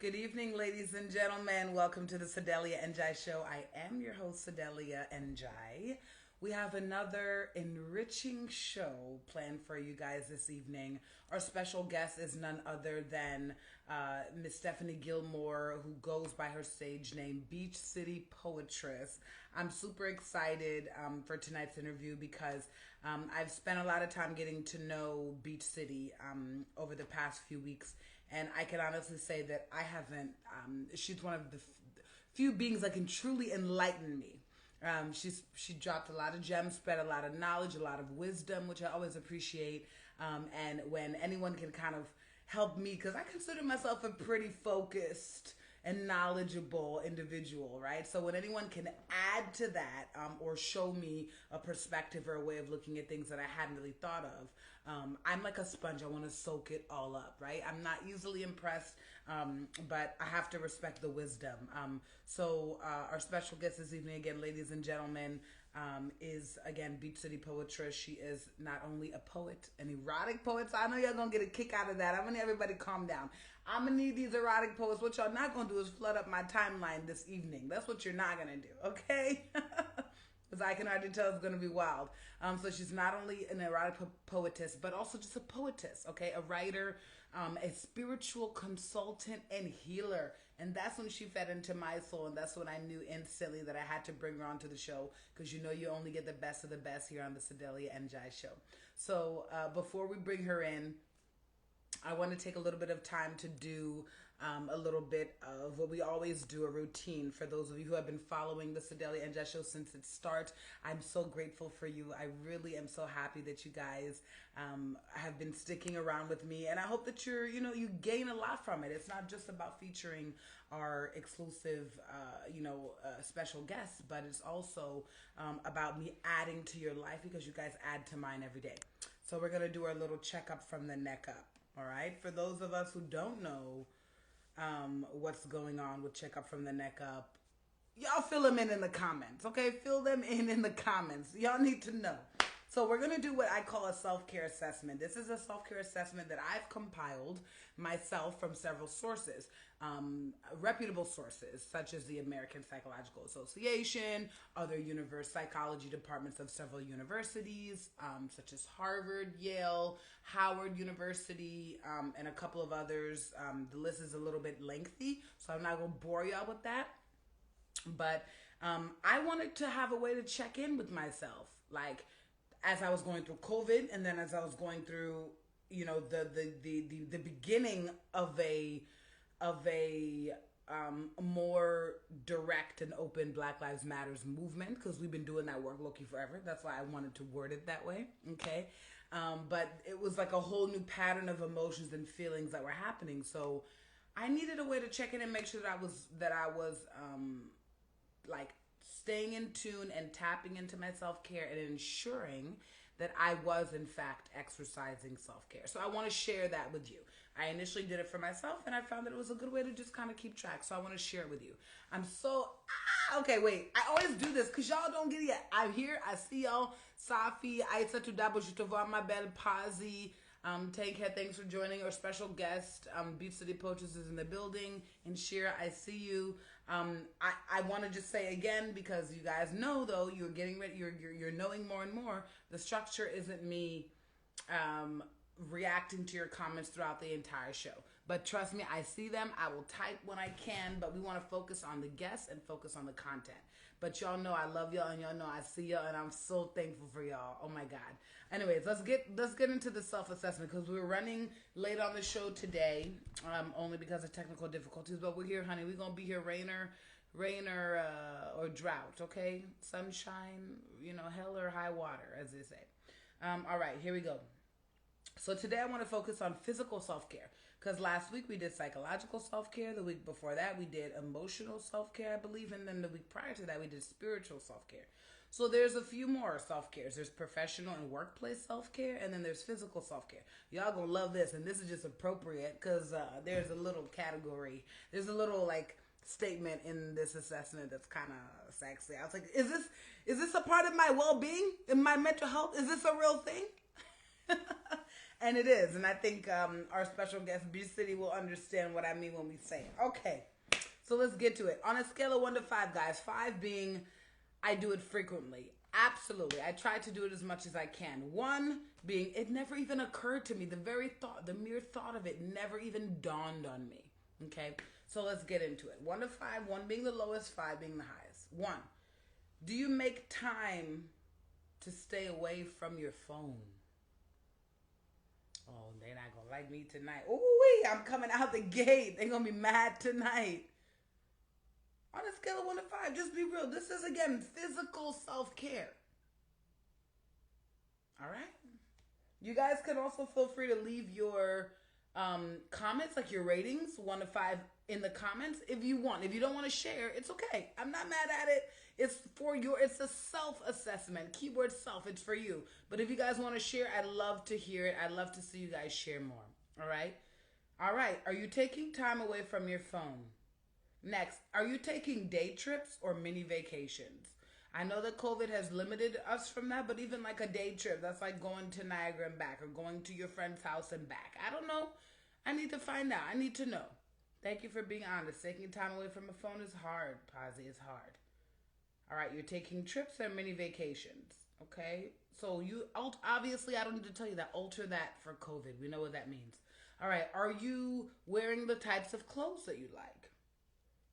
Good evening, ladies and gentlemen. Welcome to the Sedelia and Jai Show. I am your host, Sedelia and Jai. We have another enriching show planned for you guys this evening. Our special guest is none other than Miss Stefanie Gilmore, who goes by her stage name, Beach City Poetress. I'm super excited for tonight's interview because I've spent a lot of time getting to know Beach City over the past few weeks. And I can honestly say that I haven't, she's one of the few beings that can truly enlighten me. She dropped a lot of gems, spread a lot of knowledge, a lot of wisdom, which I always appreciate. And when anyone can kind of help me, because I consider myself a pretty focused and knowledgeable individual, right? So when anyone can add to that or show me a perspective or a way of looking at things that I hadn't really thought of, I'm like a sponge. I want to soak it all up, right? I'm not easily impressed, but I have to respect the wisdom. So our special guest this evening, again, ladies and gentlemen, is again Beach City Poetress. She is not only a poet, an erotic poet. So I know y'all gonna get a kick out of that. I'm gonna need everybody calm down. I'm gonna need these erotic poets. What y'all not gonna do is flood up my timeline this evening. That's what you're not gonna do, okay? Because I can already tell it's going to be wild. So she's not only an erotic poetess, but also just a poetess, okay? A writer, a spiritual consultant, and healer. And that's when she fed into my soul, and that's when I knew instantly that I had to bring her onto the show, because you know you only get the best of the best here on the Sedelia and Jai Show. So before we bring her in, I want to take a little bit of time to do a little bit of what we always do, a routine. For those of you who have been following the Sedelia and Jai Show since its start, I'm so grateful for you. I really am so happy that you guys have been sticking around with me, and I hope that you gain a lot from it. It's not just about featuring our exclusive, special guests, but it's also about me adding to your life, because you guys add to mine every day. So we're gonna do our little checkup from the neck up. All right. For those of us who don't know what's going on with Checkup from the Neck Up, y'all fill them in the comments. Okay, fill them in the comments. Y'all need to know. So we're going to do what I call a self-care assessment. This is a self-care assessment that I've compiled myself from several sources, reputable sources, such as the American Psychological Association, other psychology departments of several universities, such as Harvard, Yale, Howard University, and a couple of others. The list is a little bit lengthy, so I'm not going to bore y'all with that. But I wanted to have a way to check in with myself, like, as I was going through COVID, and then as I was going through, the beginning of a more direct and open Black Lives Matters movement, because we've been doing that work low-key forever. That's why I wanted to word it that way, okay? But it was like a whole new pattern of emotions and feelings that were happening. So I needed a way to check in and make sure that I was like staying in tune and tapping into my self-care and ensuring that I was, in fact, exercising self-care. So I want to share that with you. I initially did it for myself, and I found that it was a good way to just kind of keep track. So I want to share it with you. I'm so... okay, wait. I always do this because y'all don't get it yet. I'm here. I see y'all. Safi, Aitza Tudabo, je te vois, ma belle Pazi. Take care, thanks for joining. Our special guest, Beach City Poetess, is in the building. And Shira, I see you. I want to just say again, because you guys know, though, you're getting ready, you're knowing more and more. The structure isn't me reacting to your comments throughout the entire show. But trust me, I see them. I will type when I can, but we want to focus on the guests and focus on the content. But y'all know I love y'all, and y'all know I see y'all, and I'm so thankful for y'all. Oh my God. Anyways, let's get into the self-assessment, because we're running late on the show today, only because of technical difficulties. But we're here, honey. We're gonna be here, rain or drought, okay? Sunshine, hell or high water, as they say. All right, here we go. So today I want to focus on physical self-care, because last week we did psychological self-care. The week before that we did emotional self-care, I believe. And then the week prior to that we did spiritual self-care. So there's a few more self-cares. There's professional and workplace self-care, and then there's physical self-care. Y'all gonna love this, and this is just appropriate because there's a little category. There's a little statement in this assessment that's kind of sexy. I was like, is this a part of my well-being, in my mental health? Is this a real thing? And it is. And I think our special guest, B City, will understand what I mean when we say it. Okay. So let's get to it. On a scale of 1 to 5, guys, 5 being I do it frequently. Absolutely. I try to do it as much as I can. 1 being it never even occurred to me. The mere thought of it never even dawned on me. Okay? So let's get into it. 1 to 5, 1 being the lowest, 5 being the highest. 1. Do you make time to stay away from your phone? Oh, they're not going to like me tonight. Ooh, I'm coming out the gate. They're going to be mad tonight. On a scale of 1 to 5, just be real. This is, again, physical self-care. All right? You guys can also feel free to leave your comments, like your ratings, 1 to 5 in the comments if you want. If you don't want to share, it's okay. I'm not mad at it. It's a self-assessment. Keyword self. It's for you. But if you guys want to share, I'd love to hear it. I'd love to see you guys share more. All right? All right. Are you taking time away from your phone? Next, are you taking day trips or mini vacations? I know that COVID has limited us from that, but even like a day trip, that's like going to Niagara and back or going to your friend's house and back. I don't know. I need to find out. I need to know. Thank you for being honest. Taking time away from a phone is hard, Posy. It's hard. All right, you're taking trips or mini vacations, okay? So you, obviously, I don't need to tell you that. Alter that for COVID. We know what that means. All right, are you wearing the types of clothes that you like?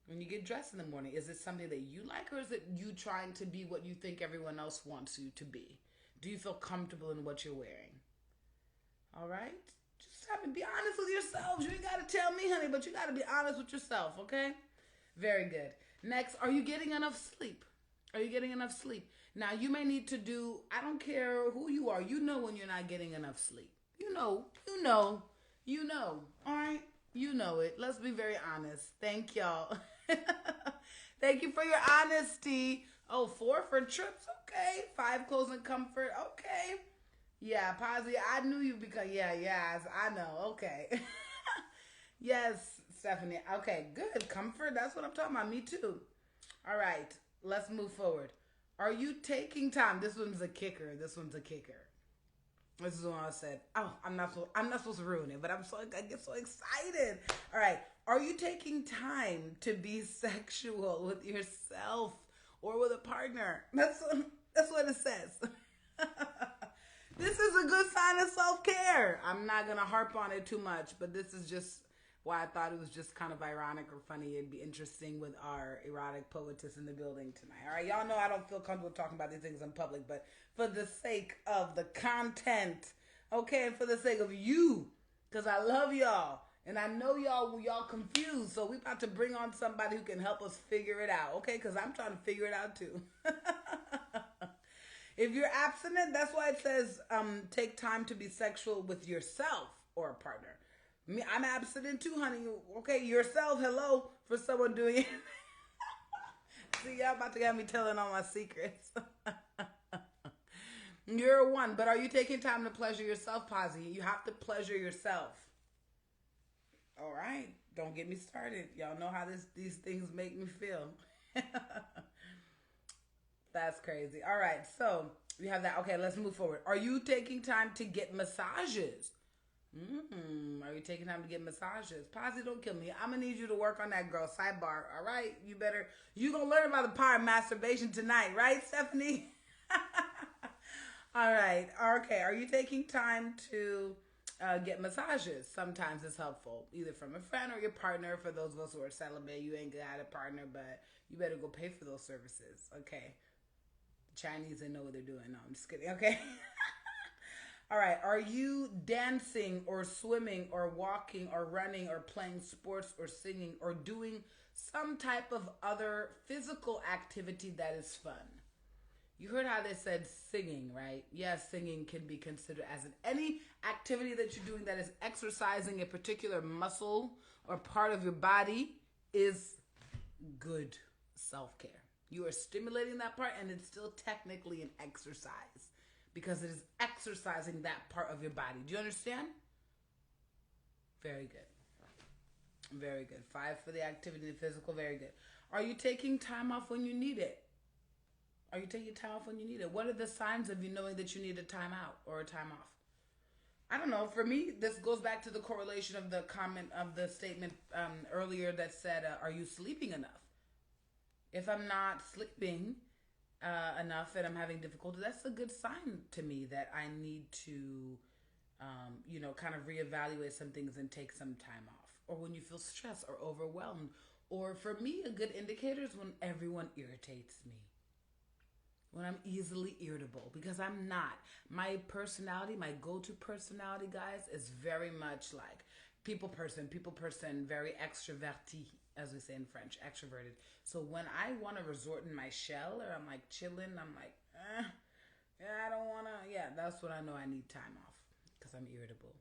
When you get dressed in the morning, is it something that you like or is it you trying to be what you think everyone else wants you to be? Do you feel comfortable in what you're wearing? All right? Just have to be honest with yourselves. You ain't got to tell me, honey, but you got to be honest with yourself, okay? Very good. Next, are you getting enough sleep? Are you getting enough sleep? Now, you may need to do, I don't care who you are. You know when you're not getting enough sleep. You know. All right? You know it. Let's be very honest. Thank y'all. Thank you for your honesty. Oh, 4 for trips. Okay. 5 clothes and comfort. Okay. Yeah, Posy, I knew you because, yes, I know. Okay. Yes, Stephanie. Okay, good. Comfort. That's what I'm talking about. Me too. All right. Let's move forward. Are you taking time? This one's a kicker. This is what I said. Oh, I'm not supposed to ruin it, but I get so excited. All right. Are you taking time to be sexual with yourself or with a partner? That's what it says. This is a good sign of self-care. I'm not going to harp on it too much, but this is just why I thought it was just kind of ironic or funny. It'd be interesting with our erotic poetess in the building tonight. All right, y'all know I don't feel comfortable talking about these things in public, but for the sake of the content, okay, and for the sake of you, because I love y'all, and I know y'all confused, so we about to bring on somebody who can help us figure it out, okay, because I'm trying to figure it out too. If you're abstinent, that's why it says take time to be sexual with yourself or a partner. Me, I'm abstinent too, honey. Okay, yourself, hello, for someone doing it. See, y'all about to have me telling all my secrets. You're a 1, but are you taking time to pleasure yourself, Posy? You have to pleasure yourself. All right, don't get me started. Y'all know how these things make me feel. That's crazy. All right, so we have that. Okay, let's move forward. Are you taking time to get massages? Are you taking time to get massages? Posy, don't kill me. I'm going to need you to work on that, girl. Sidebar. All right? You going to learn about the power of masturbation tonight, right, Stephanie? All right. Okay. Are you taking time to get massages? Sometimes it's helpful, either from a friend or your partner. For those of us who are celibate, you ain't got a partner, but you better go pay for those services. Okay. The Chinese, they know what they're doing. No, I'm just kidding. Okay. All right, are you dancing or swimming or walking or running or playing sports or singing or doing some type of other physical activity that is fun? You heard how they said singing, right? Yes, singing can be considered as any activity that you're doing that is exercising a particular muscle or part of your body is good self-care. You are stimulating that part and it's still technically an exercise. Because it is exercising that part of your body. Do you understand? Very good. Very good. 5 for the activity and the physical. Very good. Are you taking time off when you need it? Are you taking time off when you need it? What are the signs of you knowing that you need a time out or a time off? I don't know. For me, this goes back to the correlation of the comment of the statement earlier that said, "Are you sleeping enough?" If I'm not sleeping enough and I'm having difficulty, that's a good sign to me that I need to, kind of reevaluate some things and take some time off. Or when you feel stressed or overwhelmed. Or for me, a good indicator is when everyone irritates me, when I'm easily irritable, because I'm not. My personality, my go to personality, guys, is very much like people person, very extroverti, as we say in French, extroverted. So when I want to resort in my shell or I'm like chilling, I'm like, yeah, I don't want to. Yeah, that's when I know I need time off because I'm irritable.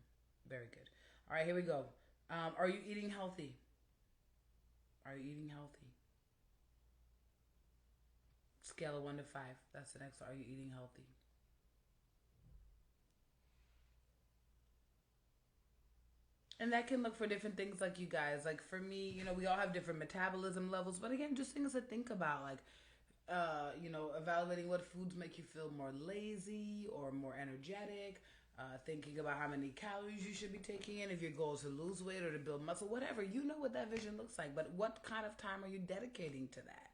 Very good. All right, here we go. Are you eating healthy? Are you eating healthy? Scale of 1 to 5. That's the next one. Are you eating healthy? And that can look for different things like you guys. Like for me, we all have different metabolism levels. But again, just things to think about. Like, evaluating what foods make you feel more lazy or more energetic. Thinking about how many calories you should be taking in if your goal is to lose weight or to build muscle, whatever. You know what that vision looks like. But what kind of time are you dedicating to that?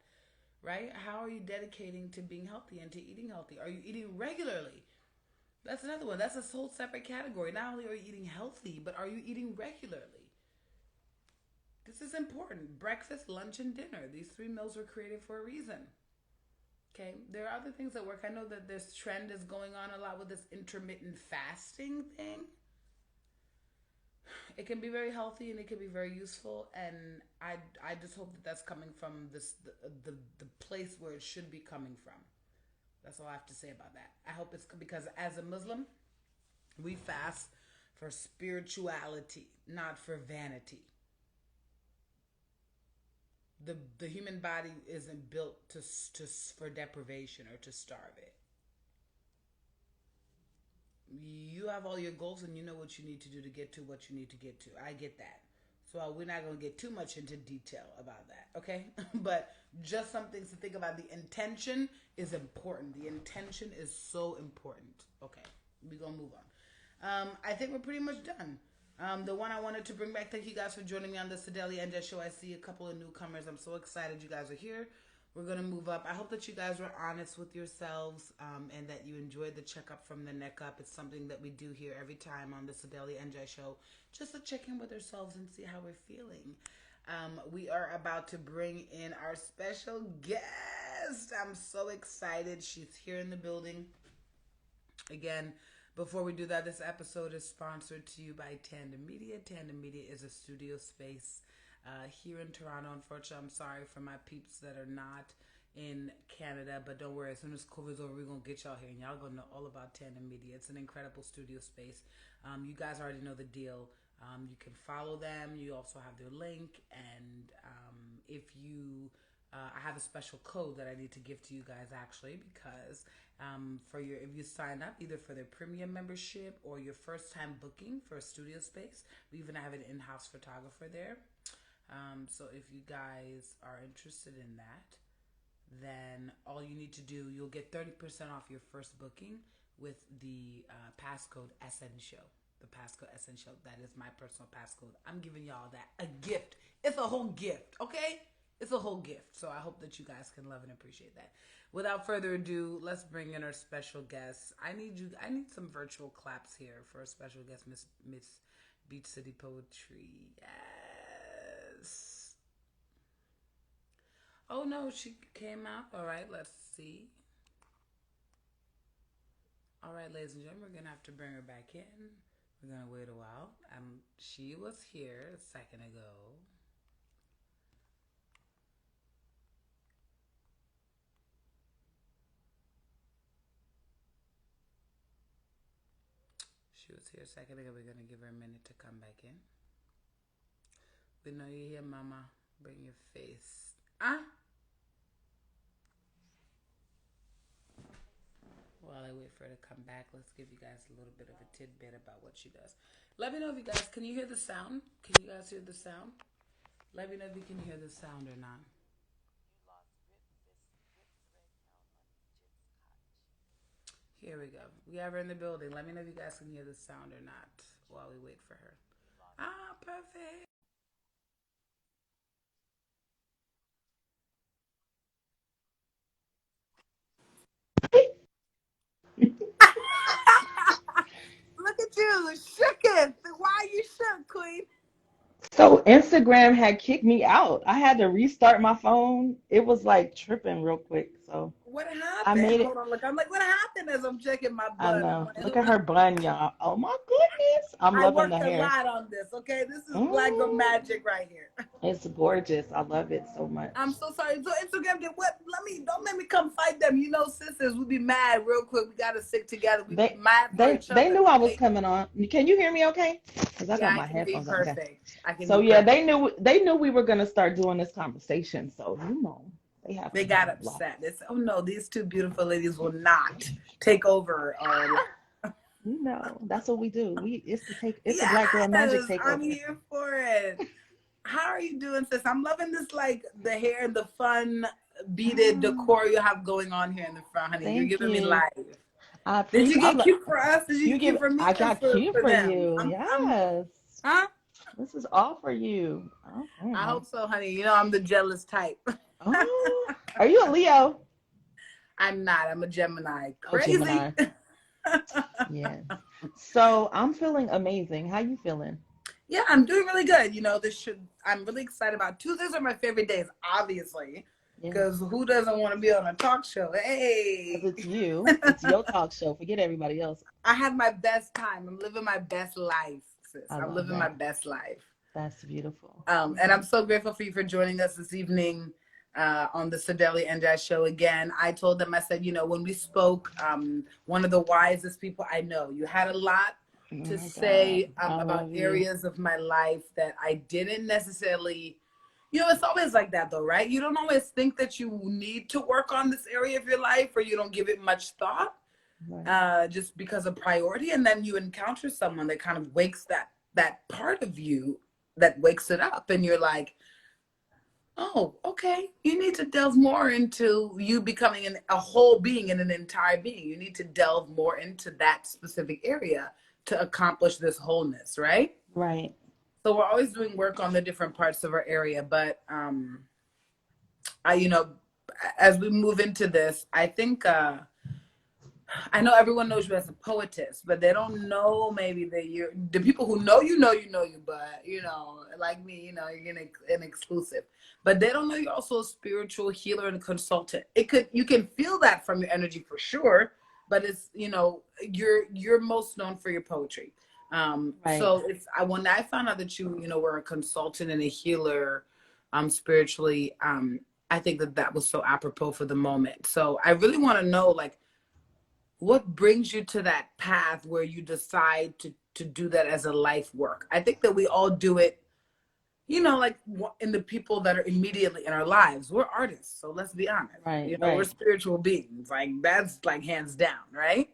Right? How are you dedicating to being healthy and to eating healthy? Are you eating regularly? That's another one. That's a whole separate category. Not only are you eating healthy, but are you eating regularly? This is important. Breakfast, lunch, and dinner. These three meals were created for a reason. Okay, there are other things that work. I know that this trend is going on a lot with this intermittent fasting thing. It can be very healthy and it can be very useful, and I just hope that that's coming from the place where it should be coming from. That's all I have to say about that. I hope it's because as a Muslim, we fast for spirituality, not for vanity. The human body isn't built to for deprivation or to starve it. You have all your goals and you know what you need to do to get to what you need to get to. I get that. So we're not going to get too much into detail about that, okay? But just some things to think about. The intention is important. The intention is so important. Okay, we're going to move on. I think we're pretty much done. The one I wanted to bring back, thank you guys for joining me on the Sedelia and Jess show. I see a couple of newcomers. I'm so excited you guys are here. We're going to move up. I hope that you guys were honest with yourselves and that you enjoyed the checkup from the neck up. It's something that we do here every time on the Sedelia and Jess show, just to check in with ourselves and see how we're feeling. We are about to bring in our special guest. I'm so excited. She's here in the building. Again, before we do that, this episode is sponsored to you by Tandem Media. Tandem Media is a studio space here in Toronto. Unfortunately, I'm sorry for my peeps that are not in Canada, but don't worry. As soon as COVID's over, we're going to get y'all here, and y'all going to know all about Tandem Media. It's an incredible studio space. You guys already know the deal. You can follow them. You also have their link, and if you... I have a special code that I need to give to you guys actually because if you sign up either for their premium membership or your first time booking for a studio space, we even have an in-house photographer there. So if you guys are interested in that, then all you need to do, you'll get 30% off your first booking with the passcode Essential. The passcode Essential. That is my personal passcode. I'm giving y'all that. A gift. It's a whole gift, okay? It's a whole gift. So I hope that you guys can love and appreciate that. Without further ado, let's bring in our special guest. I need some virtual claps here for a special guest, Miss Beach City Poetry. Yes. Oh no, she came out. All right, let's see. All right, ladies and gentlemen, we're gonna have to bring her back in. We're gonna wait a while. She was here a second ago. She was here a second ago. We're going to give her a minute to come back in. We know you're here, Mama. Bring your face. While I wait for her to come back, let's give you guys a little bit of a tidbit about what she does. Let me know if you guys, can you hear the sound? Can you guys hear the sound? Let me know if you can hear the sound or not. Here we go. We have her in the building. Let me know if you guys can hear the sound or not while we wait for her. Ah, perfect. Look at you, shooketh. Why you shook, Queen? So Instagram had kicked me out. I had to restart my phone. It was like tripping real quick. So What I happened? made Hold it. on, look. I'm like, what happened as I'm checking my I bun? I'm know. like, Look at her bun, y'all. Oh my goodness. I'm I loving the worked a hair. lot on this, okay? This is black girl Mm, magic right here. it's gorgeous. I love it so I'm much. so sorry. So Instagram did what? Don't make me come fight them. You know, sisters, we be mad real quick. We gotta stick together. We be They mad for they each they other, knew I was right? coming on. Can you hear me okay? Because I Yeah, got I my can hear you headphones on. Okay. perfect. I can hear So you yeah, perfect. they knew we were gonna start doing this conversation. So they have They to got know. Like, upset. They said, "Oh no, these two beautiful ladies will not take over our life." that's what we do. It's the black girl magic Yes, I'm takeover. here for it. How are you doing, sis? I'm loving this, like the hair and the fun beaded Oh, decor you have going on here in the front, honey. You're thank giving me you. life. I Did you appreciate. get cute for us? Did you You get give. cute for me I or got cute for for them? you. I'm Yes, huh? this is all for you. I Oh, hope so, honey. You know I'm the jealous type. oh. Are you a Leo? I'm not. I'm a Gemini. Oh, Crazy. Gemini. Yes. So I'm feeling amazing. How you feeling? Yeah, I'm doing really good. You know, this should. I'm really excited about Tuesdays are my favorite days, obviously, Yes. because who doesn't want to be on a talk show? Because Hey, it's you. It's your talk show. Forget everybody else. I had my best time. I'm living my best life, sis. I I'm love living my that. best life. That's beautiful. And Hmm. I'm so grateful for you for joining us this evening on the Sedelia and Jai show again. I told them, I said, you know, when we spoke, one of the wisest people I know, you had a lot Oh to my God. say I about love you. areas of my life that I didn't necessarily, you know, it's always like that though, right? You don't always think that you need to work on this area of your life or you don't give it much thought Right. just because of priority. And then you encounter someone that kind of wakes that part of you that wakes it up and you're like, oh, okay, you need to delve more into you becoming a whole being and an entire being. You need to delve more into that specific area to accomplish this wholeness, right? Right. So we're always doing work on the different parts of our area, but I, you know, as we move into this, I think I know everyone knows you as a poetess, but they don't know maybe that you're the people who know you, but you know, like me, you know, you're an exclusive. But they don't know you're also a spiritual healer and consultant. It could you can feel that from your energy for sure, but it's you know, you're most known for your poetry. Right. So it's I when I found out that you know were a consultant and a healer spiritually, I think that that was so apropos for the moment. So I really want to know like what brings you to that path where you decide to do that as a life work. I think that we all do it, you know, like in the people that are immediately in our lives. We're artists, so let's be honest, Right. you know, we're Right. spiritual beings, like that's like hands down, right?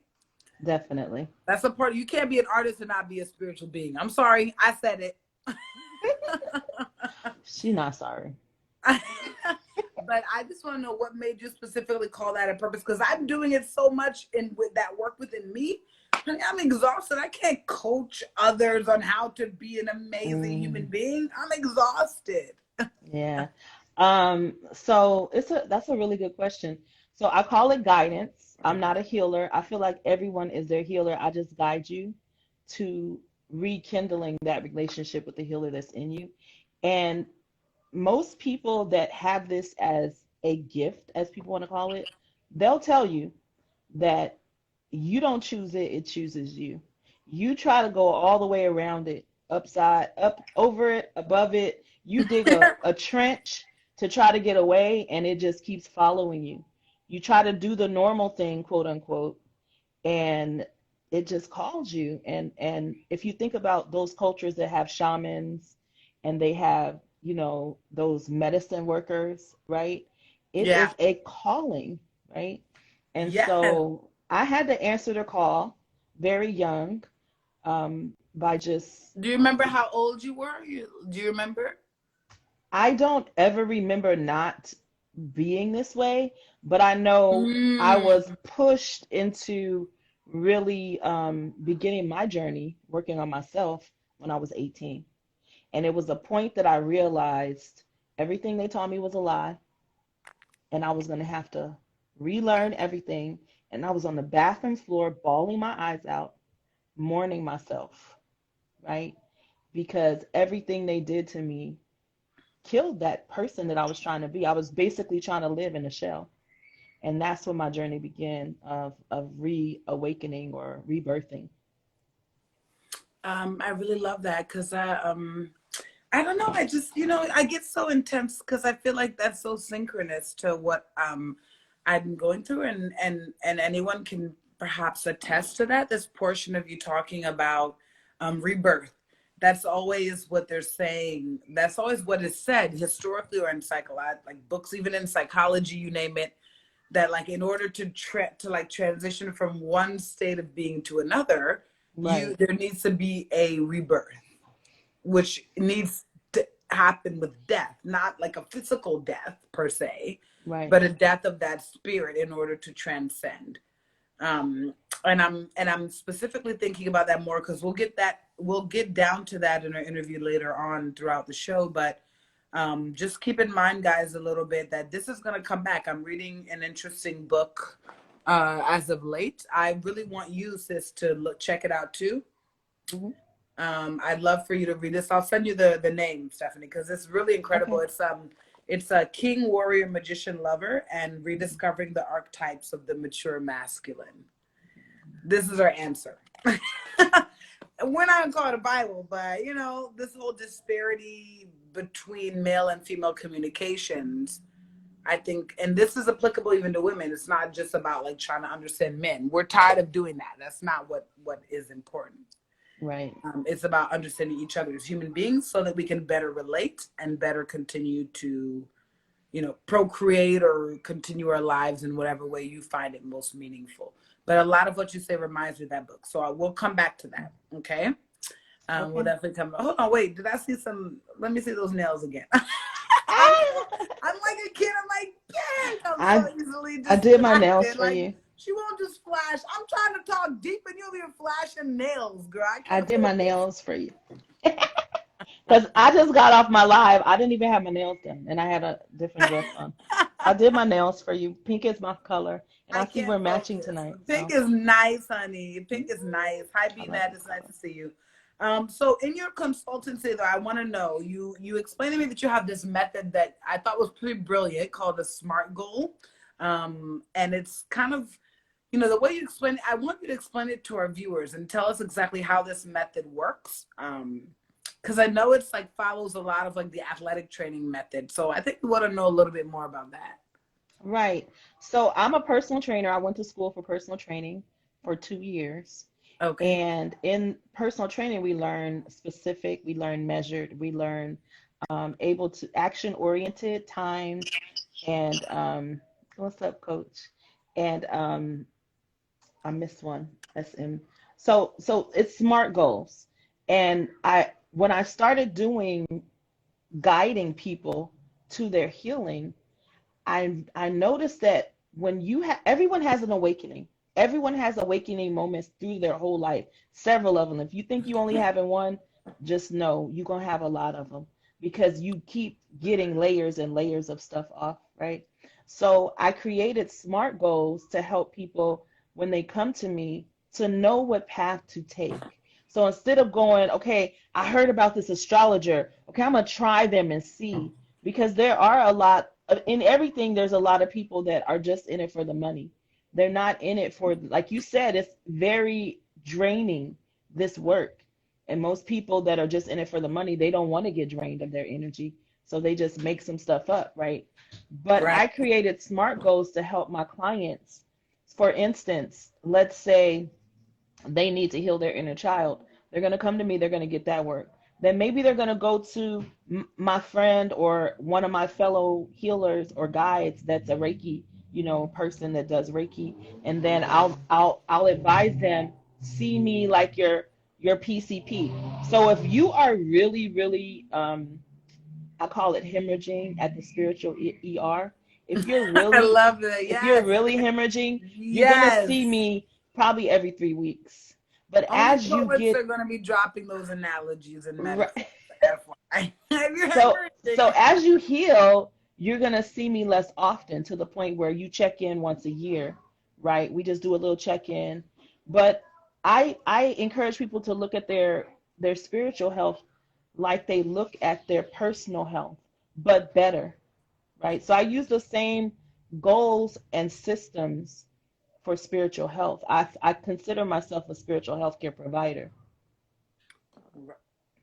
Definitely. That's a part. You can't be an artist and not be a spiritual being. I'm sorry, I said it. She not sorry. But I just want to know what made you specifically call that a purpose because I'm doing it so much in with that work within me. Honey, I'm exhausted. I can't coach others on how to be an amazing human Mm, being. I'm exhausted. yeah. So that's a really good question. So I call it guidance. I'm not a healer. I feel like everyone is their healer. I just guide you to rekindling that relationship with the healer that's in you. And most people that have this as a gift, as people want to call it, they'll tell you that you don't choose it, it chooses you. You try to go all the way around it, upside, up, over it, above it. You dig a trench to try to get away, and it just keeps following you. You try to do the normal thing, quote unquote, and it just calls you. And if you think about those cultures that have shamans and they have, those medicine workers, right? It Yeah. is a calling, right? And Yes. so I had to answer the call very young, by just, Do you remember how old you were? Do you remember? I don't ever remember not being this way, but I know I was Mm. pushed into really beginning my journey working on myself when I was 18. And it was a point that I realized everything they taught me was a lie, and I was going to have to relearn everything. And I was on the bathroom floor, bawling my eyes out, mourning myself, right? Because everything they did to me killed that person that I was trying to be. I was basically trying to live in a shell. And that's when my journey began of reawakening or rebirthing. I really love that because I don't know. I just, I get so intense because I feel like that's so synchronous to what I'm going through, and anyone can perhaps attest to that. This portion of you talking about rebirth. That's always what they're saying. That's always what is said historically or in psychology, like books, even in psychology, you name it. That like in order to like transition from one state of being to another, Right, there needs to be a rebirth, which needs to happen with death, not like a physical death per se, right. but a death of that spirit in order to transcend. Um, and I'm specifically thinking about that more because we'll get down to that in our interview later on throughout the show. But just keep in mind, guys, a little bit that this is going to come back. I'm reading an interesting book as of late. I really want you, sis, to check it out too. Hmm. I'd love for you to read this. I'll send you the name, Stephanie, because it's really incredible. Okay. It's a king, warrior, magician, lover, and rediscovering the archetypes of the mature masculine. This is our answer. We're not gonna call it a Bible, but this whole disparity between male and female communications, I think, and this is applicable even to women. It's not just about like trying to understand men. We're tired of doing that. That's not what is important. Right. It's about understanding each other as human beings so that we can better relate and better continue to, procreate or continue our lives in whatever way you find it most meaningful. But a lot of what you say reminds me of that book. So I will come back to that. Okay. We'll Okay. definitely come. Hold on, wait. Did I see some? Let me see those nails again. Ah! I'm like a kid. I'm like, dang, I'm so I easily I did my nails distracted. for Like you. she won't just flash. I'm trying to talk deep, and you'll be flashing nails, girl. I I can't did my focus. nails for you. Because I just got off my live. I didn't even have my nails done, and I had a different dress on. So I did my nails for you. Pink is my color, and I I see we're can't matching focus. tonight. Pink So is nice, honey. mhm, Pink is nice. Hi, I B love Nat. that It's nice to color. see you. So in your consultancy, though, I want to know you explained to me that you have this method that I thought was pretty brilliant called the SMART goal, and it's kind of the way you explain it. I want you to explain it to our viewers and tell us exactly how this method works. Because I know it's like follows a lot of like the athletic training method. So I think we want to know a little bit more about that. Right. So I'm a personal trainer. I went to school for personal training for 2 years. Okay. And in personal training, we learn specific, we learn measured, we learn able to action oriented, timed, and what's up, coach? And I missed one. SM. So it's SMART goals. And when I started doing guiding people to their healing, I noticed that when you have everyone has an awakening. Everyone has awakening moments through their whole life, several of them. If you think you only having one, just know you're gonna have a lot of them because you keep getting layers and layers of stuff off, right? So I created SMART goals to help people when they come to me to know what path to take. So instead of going, okay, I heard about this astrologer, okay, I'm gonna try them and see because there are a lot in everything. There's a lot of people that are just in it for the money. They're not in it for, like you said, it's very draining, this work. And most people that are just in it for the money, they don't want to get drained of their energy, so they just make some stuff up, right? But Right. I created SMART goals to help my clients. For instance, let's say they need to heal their inner child. They're going to come to me, they're going to get that work. Then maybe they're going to go to my friend or one of my fellow healers or guides that's a Reiki, person that does Reiki, and then I'll advise them, see me like your PCP. So if you are really really I call it hemorrhaging at the spiritual ER. If you're I really love that. if you're Yes. really hemorrhaging, you're gonna Yes. see me probably every 3 weeks. But Only as you poets are get going to be dropping those analogies and right, metaphors. FYI. Have you so ever so taken? as you heal, you're gonna see me less often to the point where you check in once a year, right? We just do a little check in. But I encourage people to look at their spiritual health like they look at their personal health, but better, right? So I use the same goals and systems for spiritual health. I consider myself a spiritual healthcare provider.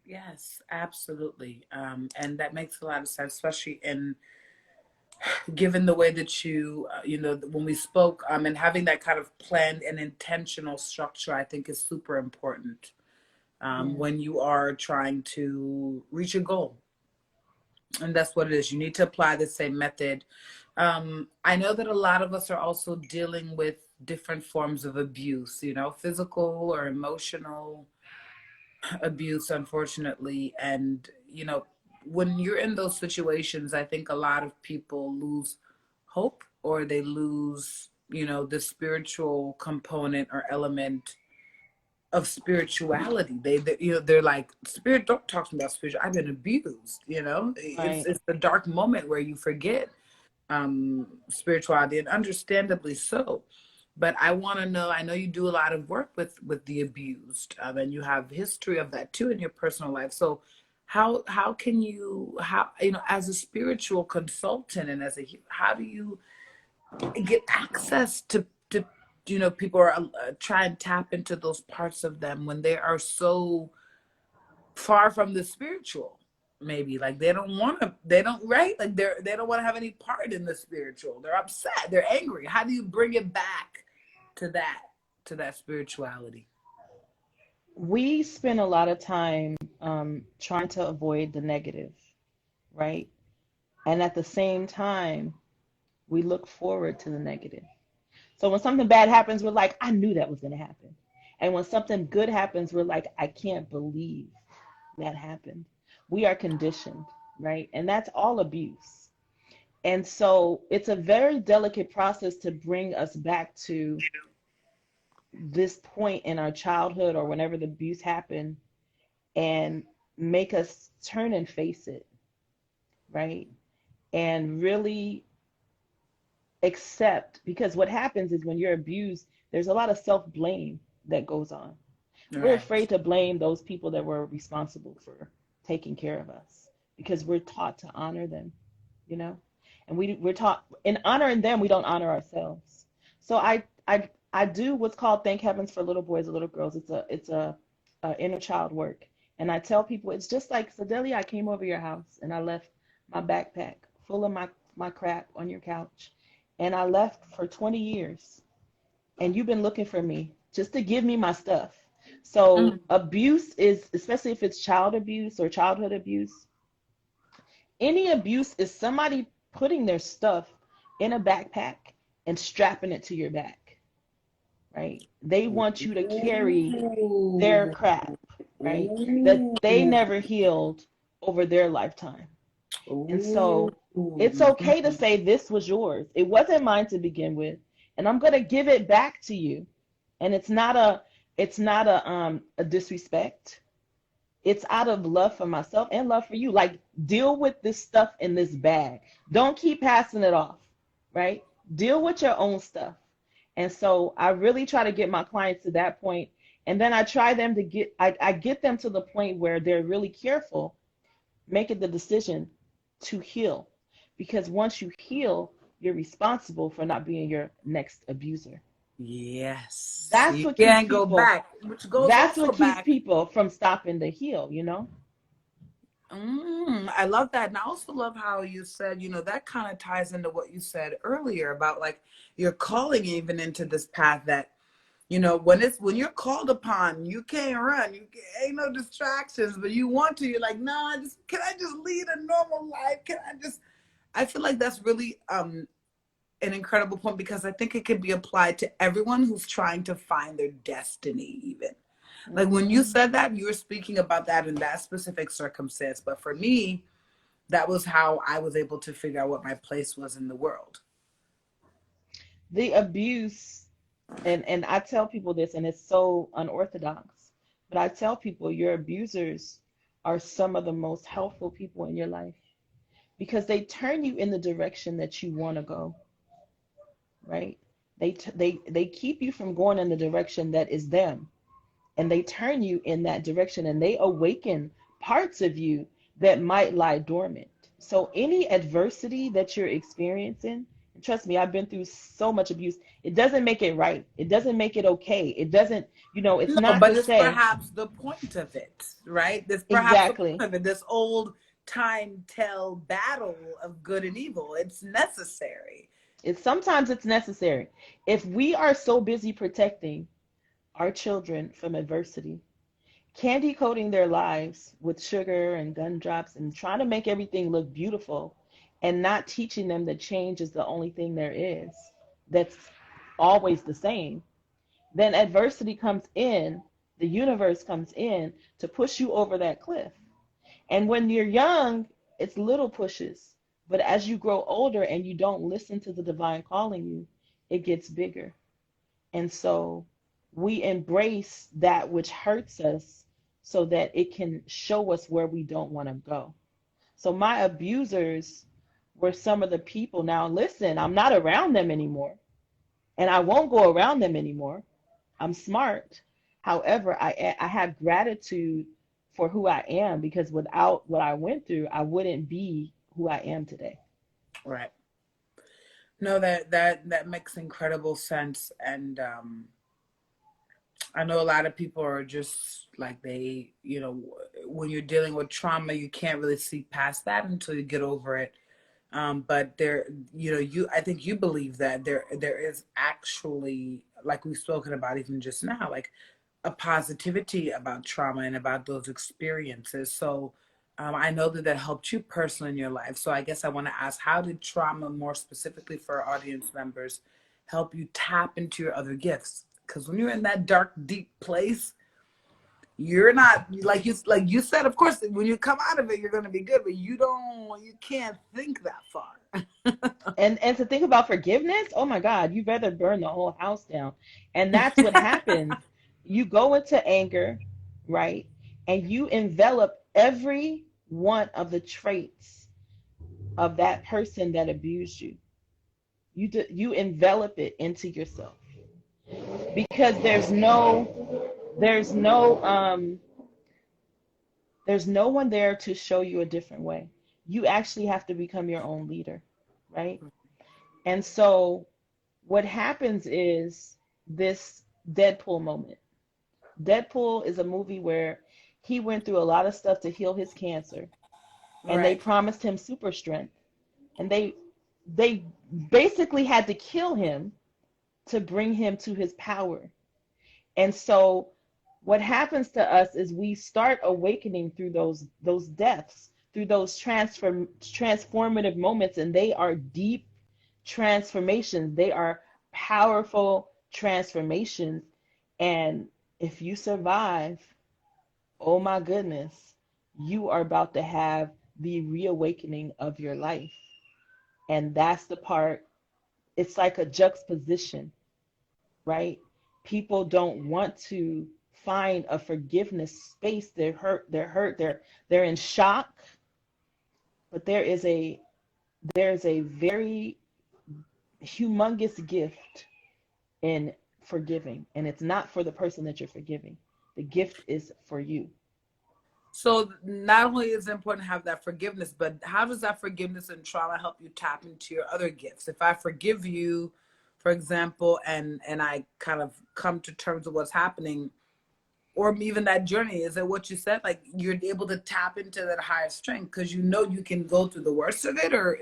Yes, absolutely. And that makes a lot of sense, especially in given the way that when we spoke, and having that kind of planned and intentional structure, I think is super important Yeah. when you are trying to reach a goal. And that's what it is. You need to apply the same method. I know that a lot of us are also dealing with different forms of abuse, physical or emotional abuse, unfortunately. And, when you're in those situations, I think a lot of people lose hope, or they lose, the spiritual component or element of spirituality. They're like, spirit, don't talk to me about spiritual. I've been abused. It's Right. it's the dark moment where you forget spirituality, and understandably so. But I want to know. I know you do a lot of work with the abused, and you have history of that too in your personal life. So, how can you how as a spiritual consultant and how do you get access to people are try and tap into those parts of them when they are so far from the spiritual, maybe like they don't right like they don't want to have any part in the spiritual, they're upset, they're angry. How do you bring it back to that spirituality? We spend a lot of time trying to avoid the negative, right? And at the same time, we look forward to the negative. So when something bad happens, we're like, I knew that was going to happen. And when something good happens, we're like, I can't believe that happened. We are conditioned, right? And that's all abuse. And so it's a very delicate process to bring us back to this point in our childhood or whenever the abuse happened and make us turn and face it, right? And really accept, because what happens is when you're abused, there's a lot of self blame that goes on. We're Right. afraid to blame those people that were responsible for taking care of us because we're taught to honor them, you know? And we're taught in honoring them, we don't honor ourselves. So I do what's called Thank Heavens for Little Boys and Little Girls. It's a inner child work. And I tell people it's just like, Sedelia, I came over your house and I left my backpack full of my crap on your couch. And I left for 20 years. And you've been looking for me just to give me my stuff. So Mm. abuse is, especially if it's child abuse or childhood abuse, any abuse is somebody putting their stuff in a backpack and strapping it to your back, right? They want you to carry their Ooh. crap, right? That they Ooh. never healed over their lifetime. And Ooh. so it's okay to say this was yours. It wasn't mine to begin with, and I'm going to give it back to you. And it's not a disrespect. It's out of love for myself and love for you. Like, deal with this stuff in this bag. Don't keep passing it off, right? Deal with your own stuff. And so I really try to get my clients to that point. And then I try them to I get them to the point where they're really careful, making the decision to heal. Because once you heal, you're responsible for not being your next abuser. Yes, That's you what keeps can't go people back, which goes that's also what keeps back. people from stopping the heal. I love that. And I also love how you said, that kind of ties into what you said earlier about like you're calling even into this path that, when you're called upon, you can't run. Ain't no distractions, but you want to. You're like, no, can I just lead a normal life? I feel like that's really an incredible point because I think it can be applied to everyone who's trying to find their destiny, even. Like when you Hmm. said that, you were speaking about that in that specific circumstance. But for me, that was how I was able to figure out what my place was in the world. The abuse. And I tell people this, and it's so unorthodox, but I tell people your abusers are some of the most helpful people in your life because they turn you in the direction that you want to go, right? They keep you from going in the direction that is them, and they turn you in that direction, and they awaken parts of you that might lie dormant. So any adversity that you're experiencing, and trust me, I've been through so much abuse. It doesn't make it right. It doesn't make it okay. It doesn't, it's No, not but to it's say perhaps the point of it, right? This perhaps the exactly. point of it. This old time tell battle of good and evil. It's necessary. It's sometimes it's necessary. If we are so busy protecting our children from adversity, candy coating their lives with sugar and gumdrops and trying to make everything look beautiful and not teaching them that change is the only thing there is that's always the same, then adversity comes in, the universe comes in to push you over that cliff. And when you're young, it's little pushes. But as you grow older and you don't listen to the divine calling you, it gets bigger. And so we embrace that which hurts us so that it can show us where we don't want to go. So my abusers were some of the people. Now, listen, I'm not around them anymore, and I won't go around them anymore. I'm smart. However, I have gratitude for who I am because without what I went through, I wouldn't be who I am today. Right. No, that makes incredible sense. And I know a lot of people are just like when you're dealing with trauma, you can't really see past that until you get over it. But I think you believe that there is actually, like we've spoken about even just now, like a positivity about trauma and about those experiences. So I know that helped you personally in your life. So I guess I want to ask, how did trauma, more specifically for our audience members, help you tap into your other gifts? Because when you're in that dark, deep place, you're not like you said. Of course, when you come out of it, you're going to be good, but you can't think that far. And to think about forgiveness, oh my God, you'd rather burn the whole house down. And that's what happens. You go into anger, right? And you envelop every one of the traits of that person that abused you. You envelop it into yourself because there's no there's no one there to show you a different way. You actually have to become your own leader, right? And so what happens is this Deadpool moment. Deadpool is a movie where he went through a lot of stuff to heal his cancer, and they Right. promised him super strength, and they basically had to kill him to bring him to his power. And so what happens to us is we start awakening through those deaths, through those transformative moments, and they are deep transformations. They are powerful transformations. And if you survive, oh my goodness, you are about to have the reawakening of your life. And that's the part, it's like a juxtaposition, right? People don't want to find a forgiveness space. They're hurt, they're in shock, but there's a very humongous gift in forgiving, and it's not for the person that you're forgiving. The gift is for you. So not only is it important to have that forgiveness, but how does that forgiveness and trauma help you tap into your other gifts? If I forgive you, for example, and I kind of come to terms with what's happening, or even that journey, is it what you said? Like you're able to tap into that higher strength because you can go through the worst of it, or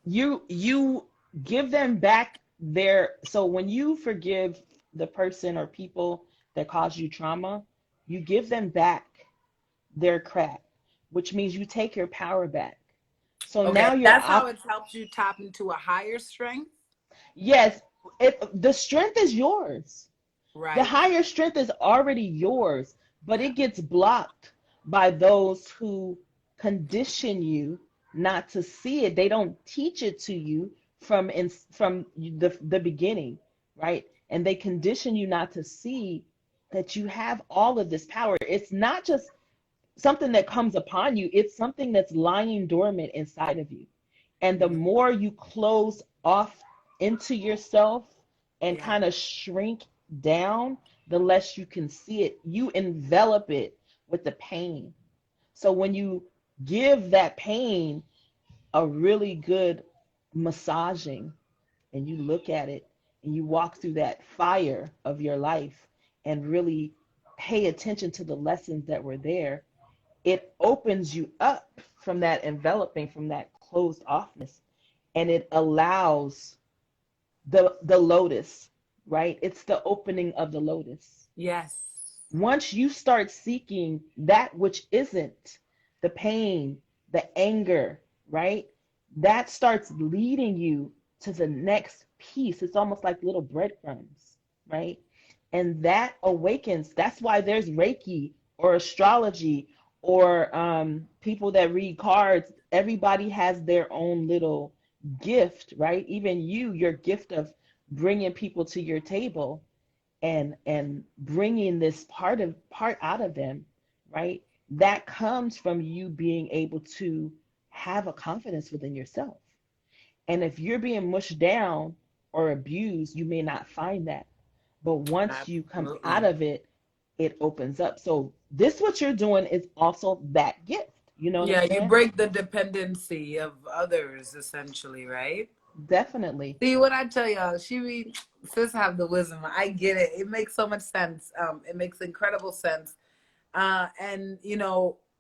You give them back their, so when you forgive the person or people that cause you trauma, you give them back their crap, which means you take your power back. So Okay, now you're that's how up. it helps you tap into a higher strength, Yes, the strength is yours. The right? higher strength is already yours, but Yeah. it gets blocked by those who condition you not to see it. They don't teach it to you from the beginning, right? And they condition you not to see that you have all of this power. It's not just something that comes upon you, it's something that's lying dormant inside of you. And the more you close off into yourself and Yeah. kind of shrink down, the less you can see it. You envelop it with the pain. So when you give that pain a really good massaging and you look at it and you walk through that fire of your life and really pay attention to the lessons that were there, it opens you up from that enveloping, from that closed offness, and it allows the lotus, right? It's the opening of the lotus. Yes. Once you start seeking that which isn't the pain, the anger, right? That starts leading you to the next piece. It's almost like little breadcrumbs, right? And that awakens. That's why there's Reiki or astrology or people that read cards. Everybody has their own little gift, right? Even you, your gift of bringing people to your table and bringing this part out of them, right? That comes from you being able to have a confidence within yourself. And if you're being mushed down or abused, you may not find that. But once you come out Absolutely. of it, it opens up. So this what you're doing is also that gift. You know what I'm Yeah, you saying? break the dependency of others, essentially, right? Definitely. See what I tell y'all, sis have the wisdom. I get it. It makes so much sense. It makes incredible sense. And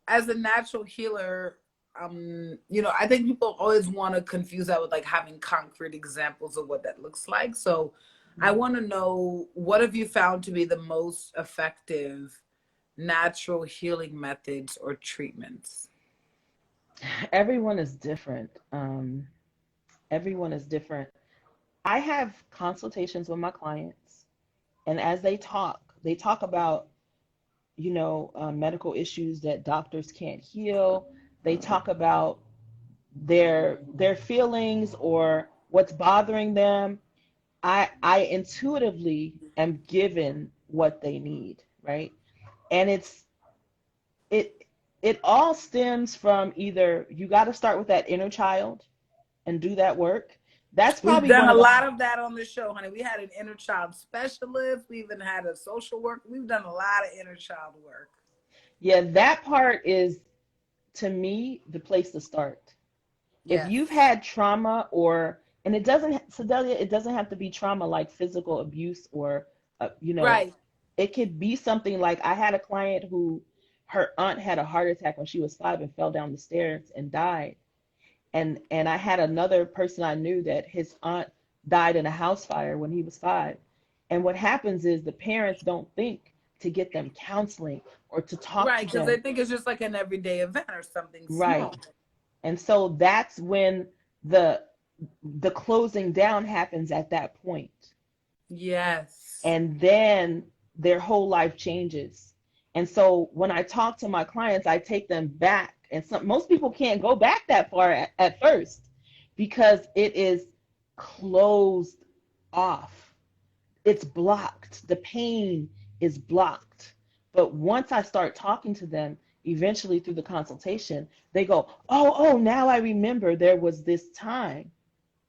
as a natural healer, I think people always want to confuse that with like having concrete examples of what that looks like. So I want to know, what have you found to be the most effective natural healing methods or treatments? Everyone is different. Everyone is different. I have consultations with my clients, and as they talk about, medical issues that doctors can't heal. They talk about their feelings or what's bothering them. I intuitively am given what they need, right? And it it all stems from either you got to start with that inner child and do that work. That's We've probably done one a of the lot of that on the show, honey. We had an inner child specialist. We even had a social worker. We've done a lot of inner child work. yeah, that part is to me the place to start. If you've Yes. had trauma or and it doesn't Sedalia, it doesn't have to be trauma like physical abuse or Right. it could be something like I had a client who her aunt had a heart attack when she was 5 and fell down the stairs and died. And I had another person I knew that his aunt died in a house fire when he was 5. And what happens is the parents don't think to get them counseling or to talk Right. to Because they them. think it's just like an everyday event or something Right. small. And so that's when the the closing down happens at that point. Yes. And then their whole life changes. And so when I talk to my clients, I take them back. And most people can't go back that far at first because it is closed off. It's blocked. The pain is blocked. But once I start talking to them, eventually through the consultation, they go, oh, now I remember there was this time,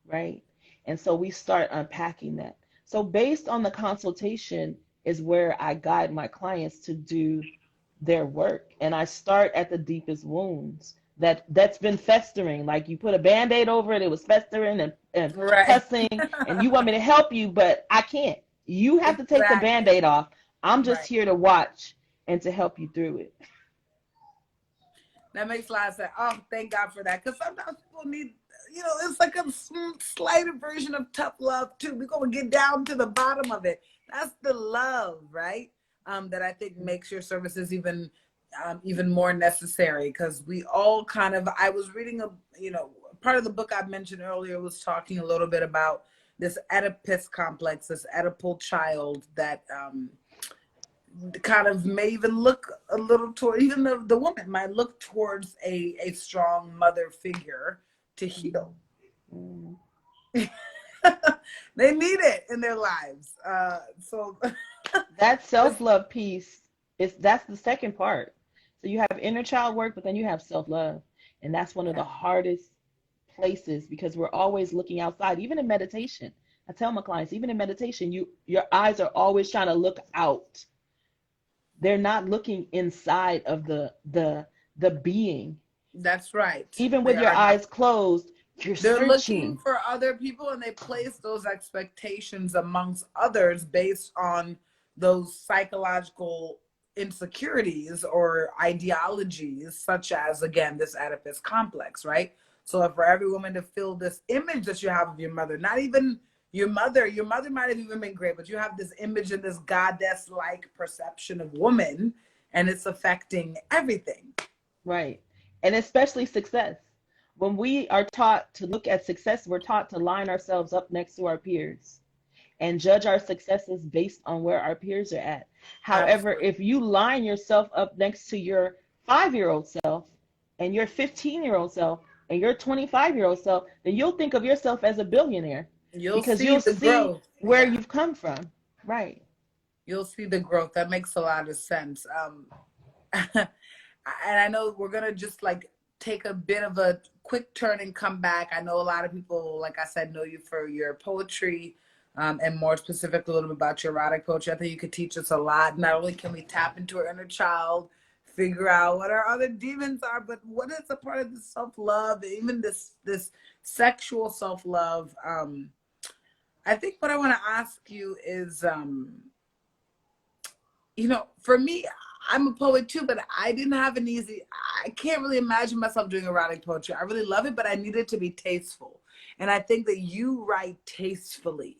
right? And so we start unpacking that. So based on the consultation is where I guide my clients to do their work. And I start at the deepest wounds that's been festering. Like you put a band-aid over it, it was festering and Right. pussing, and you want me to help you, but I can't. You have to take the Exactly. band-aid off. I'm just Right. here to watch and to help you through it. That makes a lot of sense. Oh, thank God for that. Because sometimes people need, it's like a slighter version of tough love too. We're gonna get down to the bottom of it. That's the love, right? That I think makes your services even more necessary, because we all kind of. I was reading part of the book I mentioned earlier was talking a little bit about this Oedipus complex, this Oedipal child that kind of may even look a little toward, even the woman might look towards a strong mother figure to heal. Mm-hmm. They need it in their lives. So That this, self-love piece is that's the second part. So you have inner child work, but then you have self-love. And that's one of the yeah, hardest places because we're always looking outside, even in meditation. I tell my clients, even in meditation, your eyes are always trying to look out. They're not looking inside of the being. that's right. Even They with your are not. eyes closed, you're They're looking searching. for other people and they place those expectations amongst others based on those psychological insecurities or ideologies, such as, again, this Oedipus complex, right? So, for every woman to feel this image that you have of your mother, not even your mother might have even been great, but you have this image and this goddess like perception of woman, and it's affecting everything. Right. And especially success. When we are taught to look at success, we're taught to line ourselves up next to our peers and judge our successes based on where our peers are at. However, Absolutely. if you line yourself up next to your 5-year-old self and your 15-year-old self and your 25-year-old self, then you'll think of yourself as a billionaire You'll because see you'll the see growth. where Yeah. you've come from. Right. You'll see the growth. That makes a lot of sense. And I know we're gonna just like take a bit of a quick turn and come back. I know a lot of people, like I said, know you for your poetry, and more specifically, a little bit about your erotic poetry. I think you could teach us a lot. Not only can we tap into our inner child, figure out what our other demons are, but what is a part of the self love, even this sexual self love. I think what I want to ask you is, for me, I'm a poet too, but I didn't have an easy, I can't really imagine myself doing erotic poetry. I really love it, but I need it to be tasteful. And I think that you write tastefully.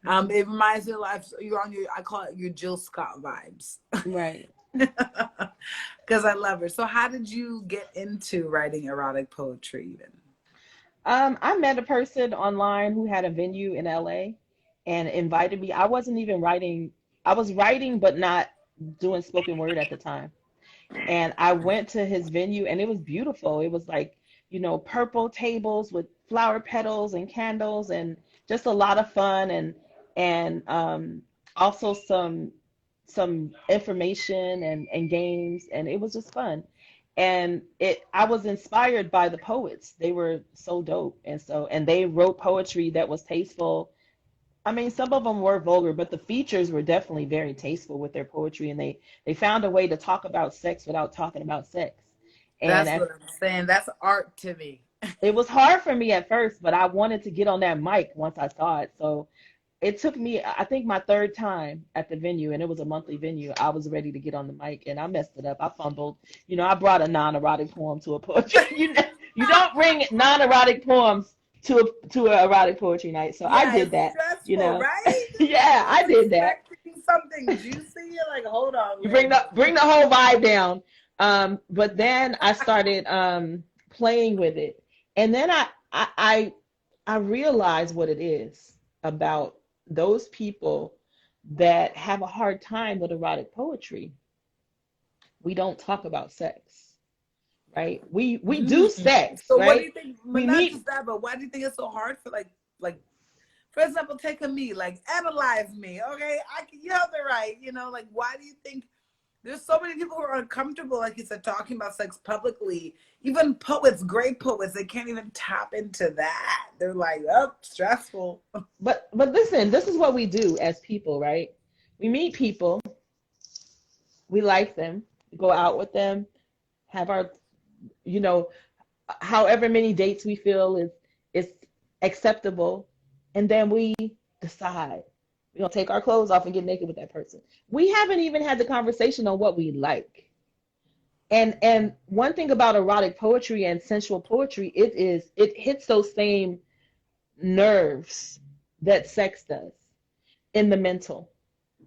Hmm. It reminds me of life. You're on your, I call it your Jill Scott vibes. Right. Because I love her. So how did you get into writing erotic poetry even? I met a person online who had a venue in LA and invited me. I wasn't even writing, I was writing, but not doing spoken word at the time. And I went to his venue and it was beautiful. It was like, purple tables with flower petals and candles and just a lot of fun and also some information and games and it was just fun. And I was inspired by the poets. They were so dope and they wrote poetry that was tasteful. I mean, some of them were vulgar, but the features were definitely very tasteful with their poetry, and they found a way to talk about sex without talking about sex. And That's what I'm saying. That's art to me. it was hard for me at first, but I wanted to get on that mic once I saw it. So it took me, I think, my third time at the venue, and it was a monthly venue. I was ready to get on the mic, and I messed it up. I fumbled. I brought a non-erotic poem to a poetry. You don't bring non-erotic poems to an erotic poetry night. So I Yeah, did it's that. You stressful, know, right? yeah, You're I did that. expecting something juicy. You're like, hold on, You wait a minute. bring the whole vibe down. But then I started playing with it, and then I realized what it is about those people that have a hard time with erotic poetry. We don't talk about sex, right? We do Mm. sex, So what do right? you think? But We not meet. just that, but why do you think it's so hard for like for example, take a me, like analyze me, okay? You have the right, like why do you think there's so many people who are uncomfortable, like you said, talking about sex publicly. Even poets, great poets, they can't even tap into that. They're like, oh, stressful. But listen, this is what we do as people, right? We meet people, we like them, we go out with them, have our, you know, however many dates we feel is acceptable, and then we decide we're gonna take our clothes off and get naked with that person. We haven't even had the conversation on what we like. And one thing about erotic poetry and sensual poetry, it hits those same nerves that sex does in the mental.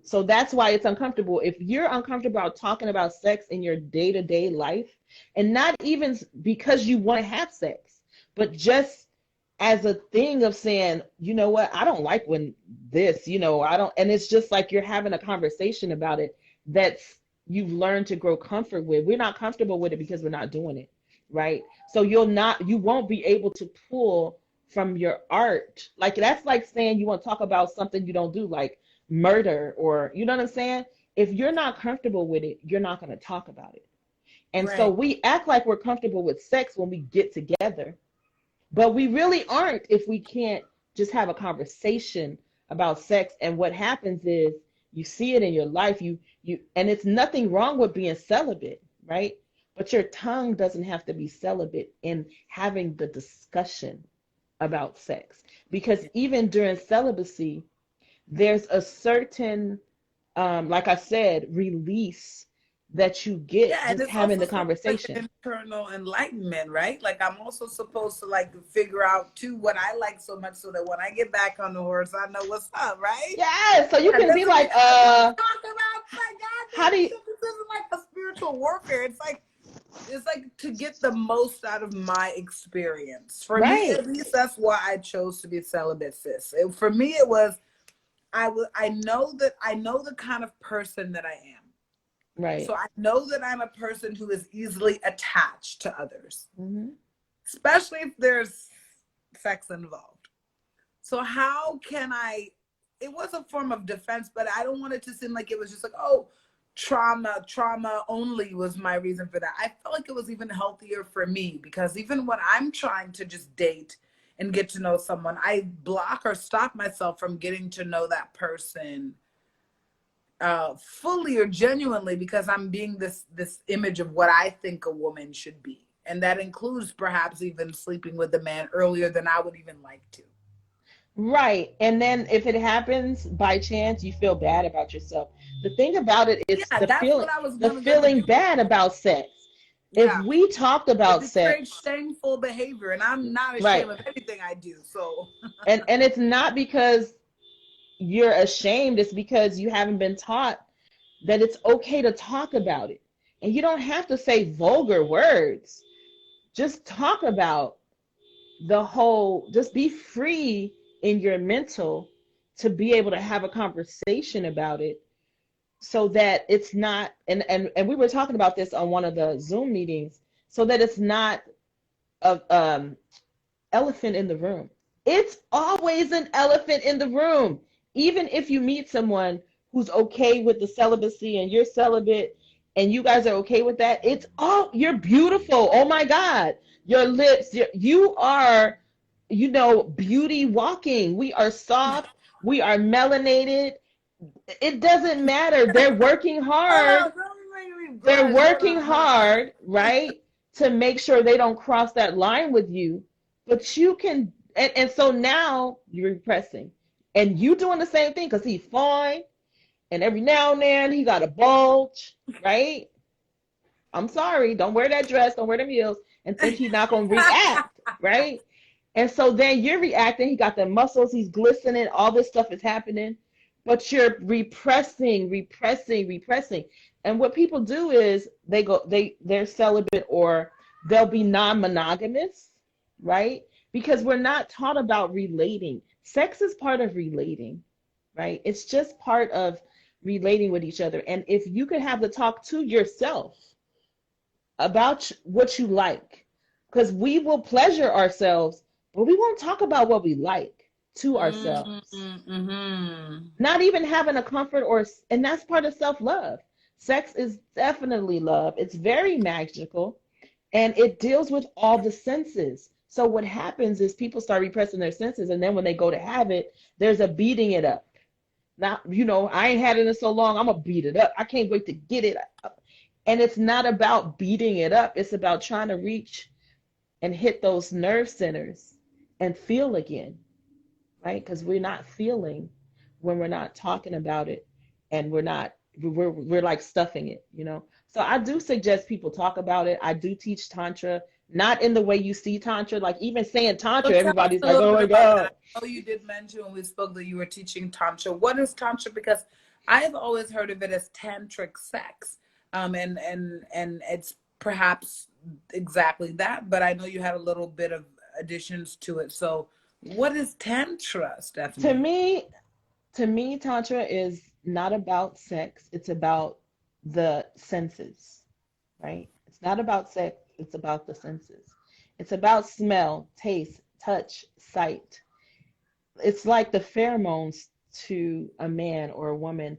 So that's why it's uncomfortable. If you're uncomfortable about talking about sex in your day-to-day life, and not even because you want to have sex, but just as a thing of saying, you know what, I don't like when this, I don't, and it's just like you're having a conversation about it that's you've learned to grow comfort with. We're not comfortable with it because we're not doing it, right? So you won't be able to pull from your art. Like that's like saying you want to talk about something you don't do, like murder, or you know what I'm saying? If you're not comfortable with it, you're not going to talk about it. And so Right. we act like we're comfortable with sex when we get together, but we really aren't if we can't just have a conversation about sex. And what happens is you see it in your life, and it's nothing wrong with being celibate, right? But your tongue doesn't have to be celibate in having the discussion about sex. Because even during celibacy, there's a certain, like I said, release that you get Yeah, and just it's having also the sort of like conversation. an internal enlightenment, right? Like I'm also supposed to like figure out too what I like so much so that when I get back on the horse, I know what's up, right? Yeah, so you Yeah, can be doesn't mean like, I don't want to talk about like how do goddamn you, shit. This isn't like a spiritual warfare. It's like to get the most out of my experience. For me, right, at least, that's why I chose to be celibate, sis. For me, it was I know the kind of person that I am. right. So I know that I'm a person who is easily attached to others, Hmm. especially if there's sex involved. So how can I? It was a form of defense, but I don't want it to seem like it was just like, oh, trauma only was my reason for that. I felt like it was even healthier for me because even when I'm trying to just date and get to know someone, I block or stop myself from getting to know that person fully or genuinely because I'm being this image of what I think a woman should be, and that includes perhaps even sleeping with a man earlier than I would even like to. Right. And then if it happens by chance, you feel bad about yourself. The thing about it is Yeah, that's what I was the gonna feeling do. bad about sex. If Yeah, we talked it about betrays sex, shameful behavior, and I'm not right. ashamed of anything I do. So And it's not because you're ashamed, it's because you haven't been taught that it's okay to talk about it. And you don't have to say vulgar words. Just talk about just be free in your mental to be able to have a conversation about it so that it's not, and we were talking about this on one of the Zoom meetings, so that it's not a elephant in the room. It's always an elephant in the room. Even if you meet someone who's okay with the celibacy and you're celibate and you guys are okay with that, you're beautiful. Oh my God. Your lips, you are, beauty walking. We are soft. We are melanated. It doesn't matter. They're working hard. oh, don't make me They're blush. working Hold on. hard, right, to make sure they don't cross that line with you. But you can, and so now you're repressing. And you doing the same thing because he's fine. And every now and then he got a bulge, right? I'm sorry. Don't wear that dress. Don't wear them heels and think he's not going to react, right? And so then you're reacting. He got the muscles. He's glistening. All this stuff is happening. But you're repressing, repressing, repressing. And what people do is they're celibate or they'll be non-monogamous, right? Because we're not taught about relating. Sex is part of relating, right? It's just part of relating with each other. And if you could have the talk to yourself about what you like, because we will pleasure ourselves, but we won't talk about what we like to ourselves. Mm-hmm. Not even having a comfort and that's part of self-love. Sex is definitely love. It's very magical and it deals with all the senses. So what happens is people start repressing their senses, and then when they go to have it, there's a beating it up. Now, I ain't had it in so long, I'm gonna beat it up. I can't wait to get it up. And it's not about beating it up, it's about trying to reach and hit those nerve centers and feel again, right? Because we're not feeling when we're not talking about it, and we're like stuffing it. So I do suggest people talk about it. I do teach tantra, not in the way you see tantra. Like even saying So tantra, tell us everybody's a like, little oh bit my about that. God. I know you did mention when we spoke that you were teaching tantra. What is tantra? Because I have always heard of it as tantric sex, and it's perhaps exactly that. But I know you had a little bit of additions to it. So, what is tantra, To Stefanie? me, to me, tantra is not about sex. It's about the senses, right? It's not about sex. It's about the senses. It's about smell, taste, touch, sight. It's like the pheromones to a man or a woman.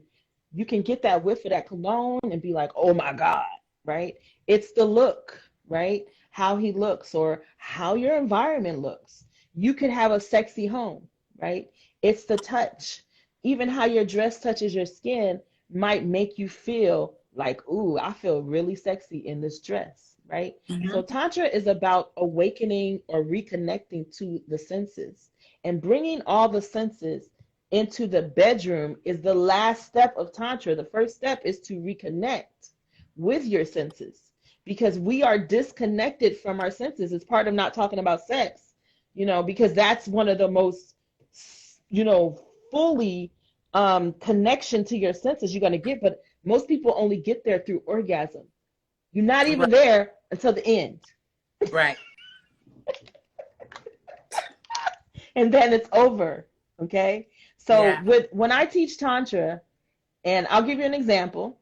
You can get that whiff of that cologne and be like, oh my God, right? It's the look, right? How he looks or how your environment looks. You could have a sexy home, right? It's the touch. Even how your dress touches your skin might make you feel like, ooh, I feel really sexy in this dress, right? So Hmm. Tantra is about awakening or reconnecting to the senses, and bringing all the senses into the bedroom is the last step of Tantra. The first step is to reconnect with your senses, because we are disconnected from our senses. It's part of not talking about sex, because that's one of the most, fully connection to your senses you're going to get. But most people only get there through orgasm. You're not Right. even there until the end. Right. And then it's over. Okay. So Yeah. when I teach Tantra, and I'll give you an example.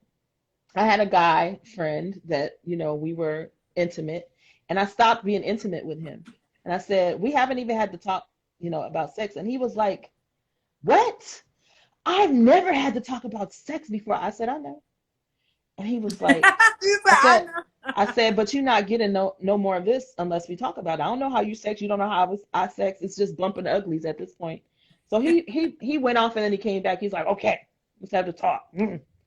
I had a guy friend that, we were intimate, and I stopped being intimate with him. And I said, we haven't even had to talk, about sex. And he was like, what? I've never had to talk about sex before. I said, I know. And he was like, You said, I I said, know. I said, but you're not getting no more of this unless we talk about it. I don't know how you sex. You don't know how I sex. It's just bumping the uglies at this point. So he went off, and then he came back. He's like, okay, let's have to talk.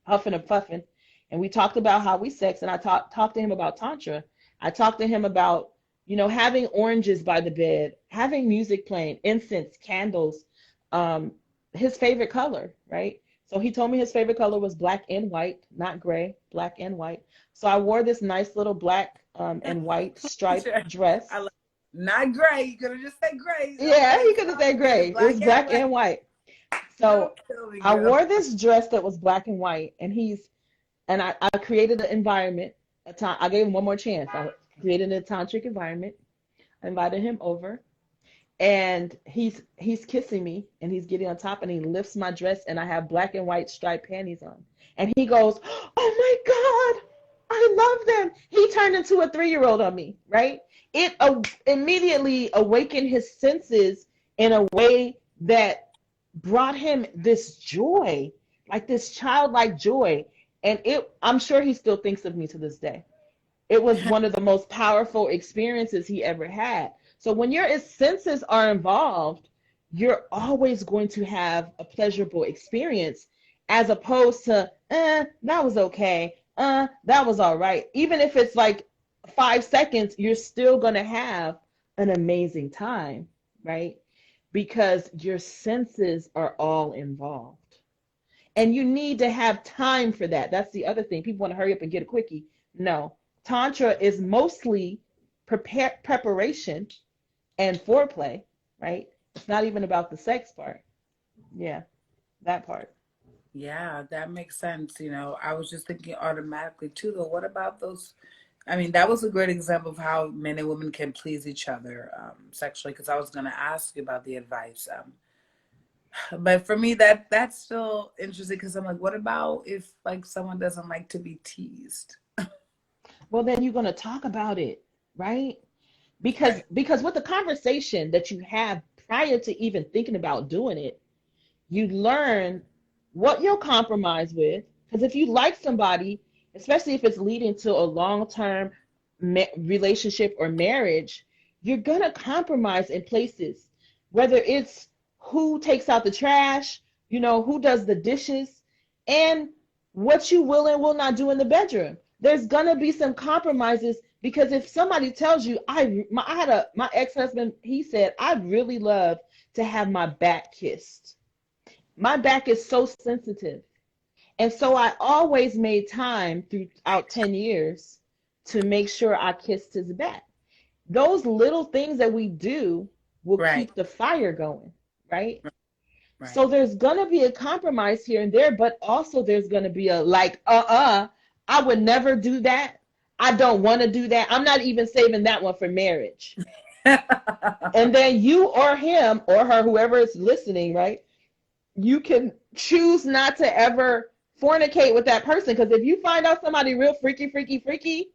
Huffing and puffing. And we talked about how we sex. And I talked to him about Tantra. I talked to him about, having oranges by the bed, having music playing, incense, candles, um, his favorite color, right? So he told me his favorite color was black and white, not gray, black and white. So I wore this nice little black and white striped Sure. I dress. love not gray. You could have just said gray. Yeah, Okay, he could have said soften it. gray. It was Black and black white. and white. Don't So kill me, I girl. wore this dress that was black and white, and I created an environment. I gave him one more chance. I created a tantric environment. I invited him over, and he's kissing me, and he's getting on top, and he lifts my dress, and I have black and white striped panties on, and he goes, oh my God, I love them. He turned into a 3-year-old on me, right? It immediately awakened his senses in a way that brought him this joy, like this childlike joy. And I'm sure he still thinks of me to this day. It was one of the most powerful experiences he ever had. So when your senses are involved, you're always going to have a pleasurable experience, as opposed to, that was okay. That was all right. Even if it's like 5 seconds, you're still going to have an amazing time, right? Because your senses are all involved. And you need to have time for that. That's the other thing. People want to hurry up and get a quickie. No. Tantra is mostly preparation and foreplay, right? It's not even about the sex part. Yeah, that part. Yeah, that makes sense. I was just thinking automatically too, though. What about those? I mean, that was a great example of how men and women can please each other sexually. Because I was going to ask you about the advice. But for me, that's still interesting because I'm like, what about if like someone doesn't like to be teased? Well, then you're going to talk about it, right? Because Right. because with the conversation that you have prior to even thinking about doing it, you learn what you'll compromise with. Because if you like somebody, especially if it's leading to a long-term relationship or marriage, you're going to compromise in places, whether it's who takes out the trash, who does the dishes, and what you will and will not do in the bedroom. There's going to be some compromises, because if somebody tells you, my ex-husband, he said, I'd really love to have my back kissed. My back is so sensitive. And so I always made time throughout 10 years to make sure I kissed his back. Those little things that we do will Right. keep the fire going, right? Right. So there's going to be a compromise here and there, but also there's going to be a like, I would never do that. I don't want to do that. I'm not even saving that one for marriage. And then you or him or her, whoever is listening, right? You can choose not to ever fornicate with that person. Because if you find out somebody real freaky, freaky, freaky,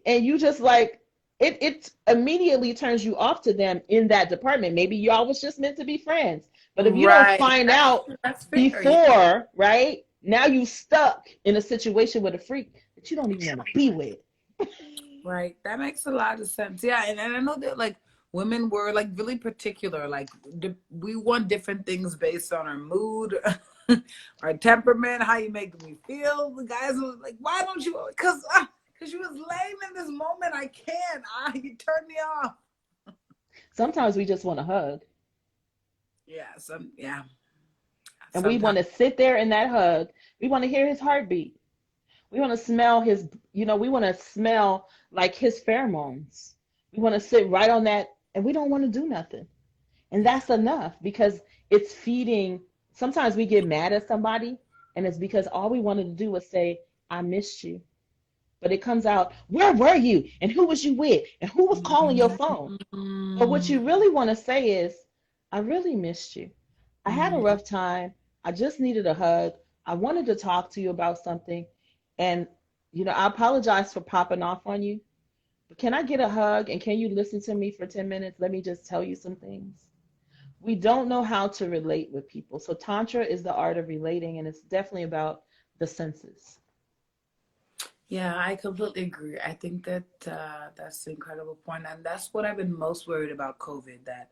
and you just like, it immediately turns you off to them in that department. Maybe y'all was just meant to be friends. But if you don't Right. find out That's fair. Yeah. before, right? Now you stuck in a situation with a freak that you don't even want to be with. Right. That makes a lot of sense. Yeah. And I know that like women were like really particular. Like we want different things based on our mood, our temperament, how you make me feel. The guys were like, why don't you? Because you was lame in this moment. I can't. You turned me off. Sometimes we just want a hug. Yeah. Yeah. And we Sometimes. want to sit there in that hug. We want to hear his heartbeat. We want to smell his, we want to smell like his pheromones. We want to sit right on that and we don't want to do nothing. And Yeah. that's enough because it's feeding. Sometimes we get mad at somebody and it's because all we wanted to do was say, I missed you. But it comes out, where were you? And who was you with? And who was calling your phone? But what you really want to say is, I really missed you. I had a rough time. I just needed a hug. I wanted to talk to you about something. And, I apologize for popping off on you. But can I get a hug? And can you listen to me for 10 minutes? Let me just tell you some things. We don't know how to relate with people. So, Tantra is the art of relating, and it's definitely about the senses. Yeah, I completely agree. I think that that's an incredible point, and that's what I've been most worried about COVID. That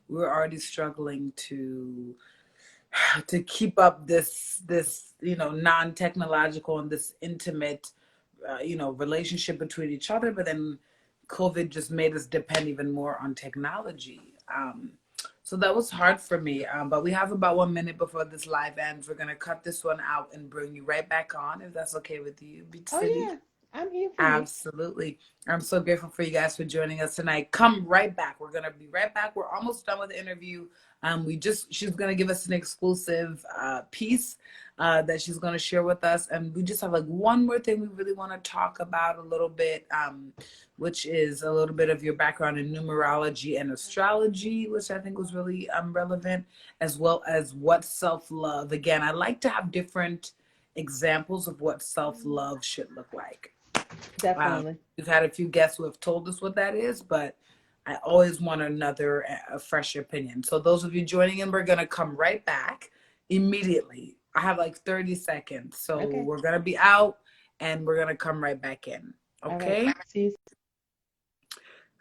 we're already struggling to keep up this non-technological and this intimate relationship between each other, but then COVID just made us depend even more on technology. So that was hard for me. But we have about 1 minute before this live ends. We're gonna cut this one out and bring you right back on, if that's okay with you, Beach Oh, City. yeah, I'm here for you. Absolutely. I'm so grateful for you guys for joining us tonight. Come right back. We're gonna be right back. We're almost done with the interview. She's gonna give us an exclusive piece that she's gonna share with us, and we just have like one more thing we really want to talk about a little bit, which is a little bit of your background in numerology and astrology, which I think was really relevant, as well as what self love. Again, I like to have different examples of what self love should look like. Definitely. We've had a few guests who have told us what that is, but I always want a fresh opinion. So those of you joining in, we're gonna come right back immediately. I have like 30 seconds, so Okay. we're gonna be out and we're gonna come right back in. All right. Okay. See you.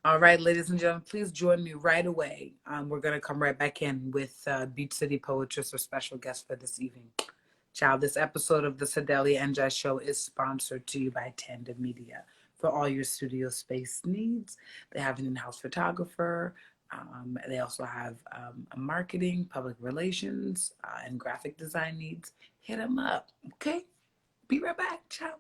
All right, ladies and gentlemen, please join me right away. We're gonna come right back in with Beach City Poetress, or special guest for this evening. Child, this episode of the Sedelia and Jai Show is sponsored to you by Tandem Media. For all your studio space needs, they have an in-house photographer. They also have a marketing, public relations, and graphic design needs. Hit them up, okay? Be right back. Ciao.